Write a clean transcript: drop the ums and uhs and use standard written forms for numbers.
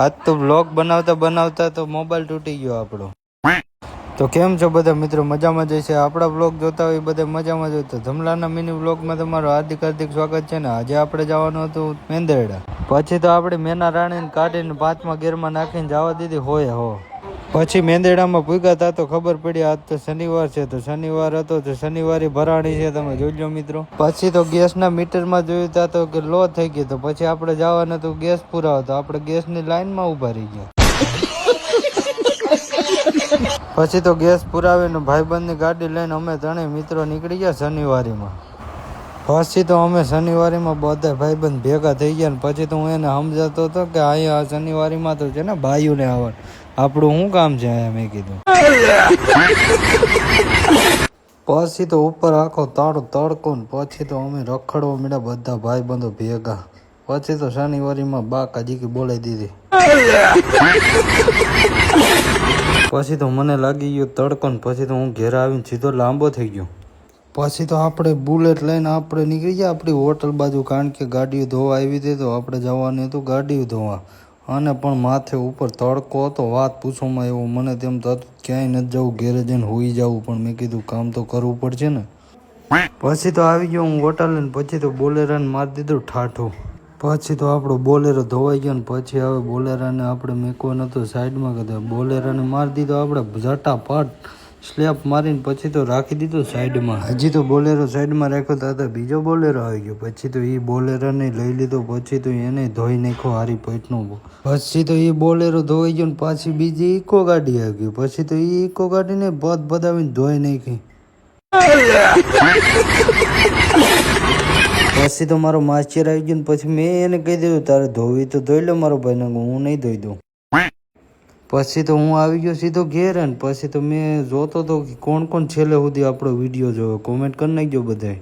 આજ તો બ્લોગ બનાવતા બનાવતા તો મોબાઈલ તૂટી ગયો આપણો. તો કેમ છો બધા મિત્રો? મજામાં જ છે. આપણા બ્લોગ જોતા હોય બધા મજામાં જ. તો ધમલાના મિની બ્લોગમાં તમારું હાર્દિક સ્વાગત છે ને. આજે આપણે જવાનું હતું મેંદરડા. પછી તો આપણે મેના રાણીને કાઢીને 5મા ગેરમાં નાખીને જવા દીધી હોય હો. પછી મેંદરડામાં ભૂગ્યા હતા તો ખબર પડી આજ તો શનિવાર છે. તો શનિવાર હતો તો શનિવારે ભરાણી છે, તમે જોઈ લો મિત્રો. પછી તો ગેસના મીટરમાં જોયું તા તો કે લો થઈ ગઈ. તો પછી આપણે જવાનું હતું ગેસ પુરાવા. તો આપણે ગેસની લાઈનમાં ઊભા રહી ગયા. પછી તો ગેસ પુરાવીને ભાઈબંધની ગાડી લઈને અમે ત્રણેય મિત્રો નીકળી ગયા શનિવારીમાં. પછી તો અમે શનિવારીમાં બધા ભાઈબંધ ભેગા થઈ ગયા. ને પછી તો હું એને સમજાતો હતો કે અહીંયા શનિવારીમાં તો છે ને ભાઈઓને આવવાનું, આપણું શું કામ છે અહીંયા, મેં કીધું. પછી તો ઉપર આખો તડકો ને પછી તો અમે રખડવા મળ્યા બધા ભાઈબંધો ભેગા. પછી તો શનિવારીમાં બાકા જીકી બોલાવી દીધી. પછી તો મને લાગી ગયો તડકો ને પછી તો હું ઘેર આવીને સીધો લાંબો થઈ ગયો. પછી તો આપણે બુલેટ લઈને આપણે નીકળી ગયા આપણી હોટલ બાજુ, કારણ કે ગાડીઓ ધોવા આવી હતી. તો આપણે જવાનું હતું ગાડીઓ ધોવા. અને પણ માથે ઉપર તડકો હતો, વાત પૂછવામાં એવો. મને તેમ તો ક્યાંય નથી જવું, ઘેરે જઈને હોઈ જવું, પણ મેં કીધું કામ તો કરવું પડશે ને. પછી તો આવી ગયો હું હોટલ ને પછી તો બોલેરાને મારી દીધું ઠાઠું. પછી તો આપણો બોલેરો ધોવાઈ ગયો ને પછી હવે બોલેરાને આપણે મેકવાનો હતો સાઈડમાં કીધું. બોલેરાને મારી દીધો આપણે ઝટાપટ સ્લેપ મારીને પછી તો રાખી દીધું સાઈડમાં. હજી તો બોલેરો સાઈડમાં રાખ્યો તો બીજો બોલેરો આવી ગયો. પછી તો એ બોલેરોને લઈ લીધો. પછી તો એને ધોઈ નાખ્યો હારી પેટનો. પછી તો એ બોલેરો ધોવાઈ ગયો ને પાછી બીજી ઇકો ગાડી આવી ગઈ. પછી તો એ ઇકો ગાડીને બધ બધાવીને ધોઈ નાખી. પછી તો મારો માસ્ટર આવી ગયો ને પછી મેં એને કહી દીધું તારે ધોવી તો ધોઈ લો મારો ભાઈ, હું નહીં ધોઈ દઉં. પછી તો હું આવી ગયો સીધો ઘેર. ને પછી તો મેં જોતો હતો કે કોણ કોણ છેલ્લે સુધી આપણો વિડીયો જોયો. કોમેન્ટ કરી નાખજો બધાય.